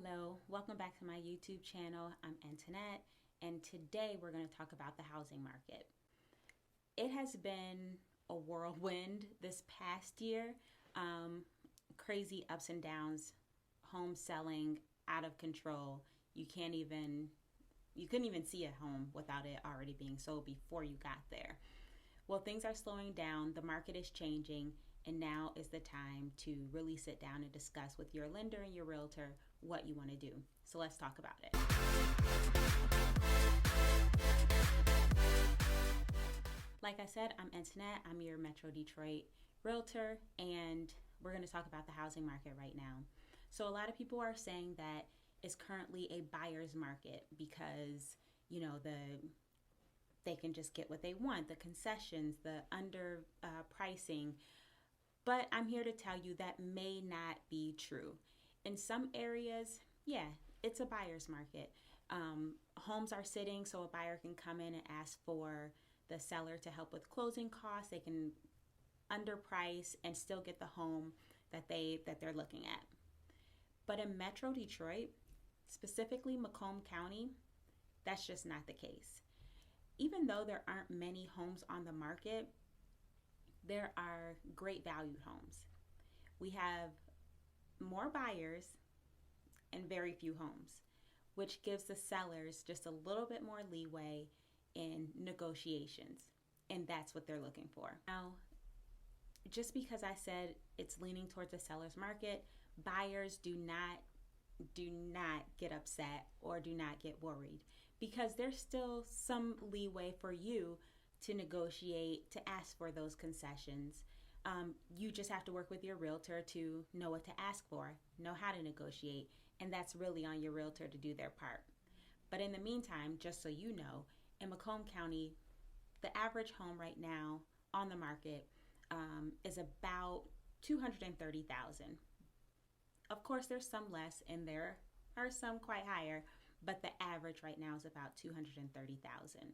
Hello, welcome back to my YouTube channel. I'm Antoinette, and today we're going to talk about the housing market. It has been a whirlwind this past year. Crazy ups and downs, home selling out of control. You couldn't even see a home without it already being sold before you got there. Well, things are slowing down, the market is changing, and now is the time to really sit down and discuss with your lender and your realtor what you want to do. So let's talk about it. Like I said, I'm Antoinette. I'm your Metro Detroit realtor, and we're going to talk about the housing market right now. So a lot of people are saying that it's currently a buyer's market because, they can just get what they want, the concessions, the under pricing. But I'm here to tell you that may not be true. In some areas, yeah, it's a buyer's market. Homes are sitting, so a buyer can come in and ask for the seller to help with closing costs. They can underprice and still get the home that they're looking at. But in Metro Detroit, specifically Macomb County, that's just not the case. Even though there aren't many homes on the market, there are great valued homes. We have more buyers and very few homes, which gives the sellers just a little bit more leeway in negotiations, and that's what they're looking for. Now, just because I said it's leaning towards the seller's market, buyers do not get upset or do not get worried, because there's still some leeway for you to negotiate, to ask for those concessions. You just have to work with your realtor to know what to ask for, know how to negotiate, and that's really on your realtor to do their part. But in the meantime, just so you know, in Macomb County, the average home right now on the market is about $230,000. Of course, there's some less and there are some quite higher, but the average right now is about $230,000.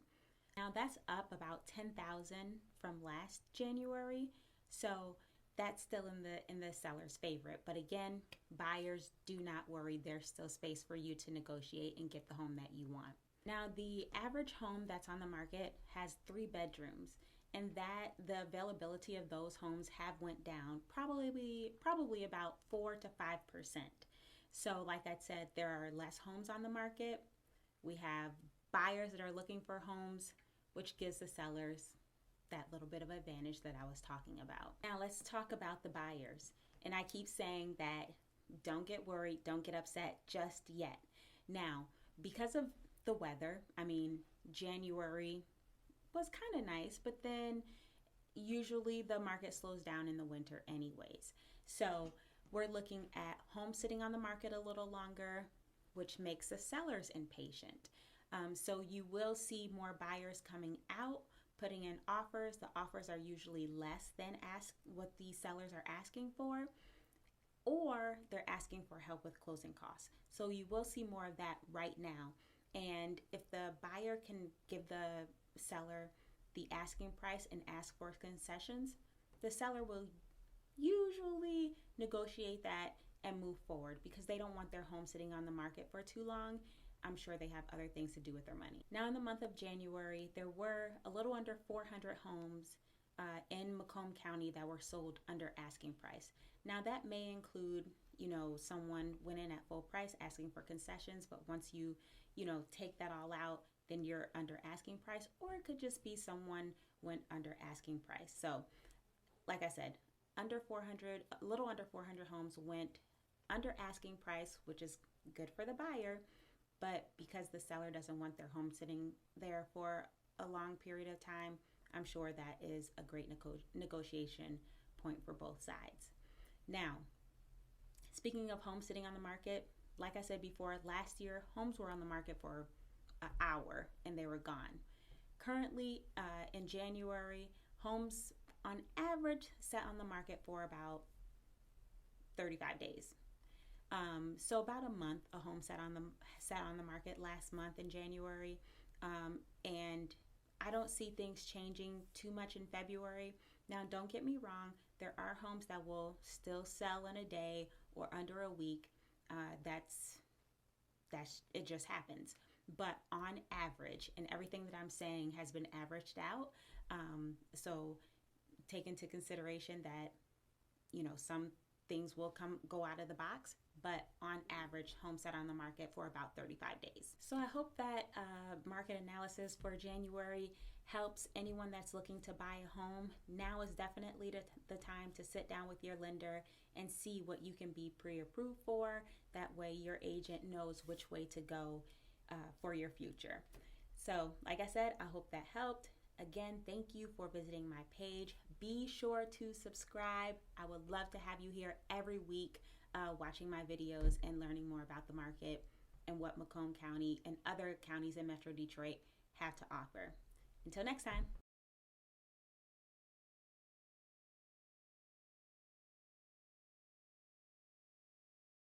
Now that's up about $10,000 from last January, so that's still in the seller's favorite. But again, buyers, do not worry, there's still space for you to negotiate and get the home that you want. Now the average home that's on the market has 3 bedrooms, and that the availability of those homes have went down probably about 4 to 5%. So like I said, there are less homes on the market. We have buyers that are looking for homes, which gives the sellers that little bit of advantage that I was talking about. Now let's talk about the buyers. And I keep saying that don't get worried, don't get upset just yet. Now, because of the weather, January was kind of nice, but then usually the market slows down in the winter anyways. So we're looking at homes sitting on the market a little longer, which makes the sellers impatient. So you will see more buyers coming out, putting in offers. The offers are usually less than what the sellers are asking for, or they're asking for help with closing costs. So you will see more of that right now. And if the buyer can give the seller the asking price and ask for concessions, the seller will usually negotiate that and move forward, because they don't want their home sitting on the market for too long. I'm sure they have other things to do with their money. Now in the month of January, there were a little under 400 homes in Macomb County that were sold under asking price. Now that may include, someone went in at full price asking for concessions, but once you take that all out, then you're under asking price, or it could just be someone went under asking price. So like I said, a little under 400 homes went under asking price, which is good for the buyer. But because the seller doesn't want their home sitting there for a long period of time, I'm sure that is a great negotiation point for both sides. Now, speaking of homes sitting on the market, like I said before, last year, homes were on the market for an hour and they were gone. Currently, in January, homes on average sat on the market for about 35 days. So about a month, a home sat on the market last month in January, and I don't see things changing too much in February. Now, don't get me wrong, there are homes that will still sell in a day or under a week. it just happens. But on average, and everything that I'm saying has been averaged out. So take into consideration that, some things will go out of the box, but on average, homes sat on the market for about 35 days. So I hope that market analysis for January helps anyone that's looking to buy a home. Now is definitely the time to sit down with your lender and see what you can be pre-approved for. That way your agent knows which way to go for your future. So like I said, I hope that helped. Again, thank you for visiting my page. Be sure to subscribe. I would love to have you here every week watching my videos and learning more about the market and what Macomb County and other counties in Metro Detroit have to offer. Until next time.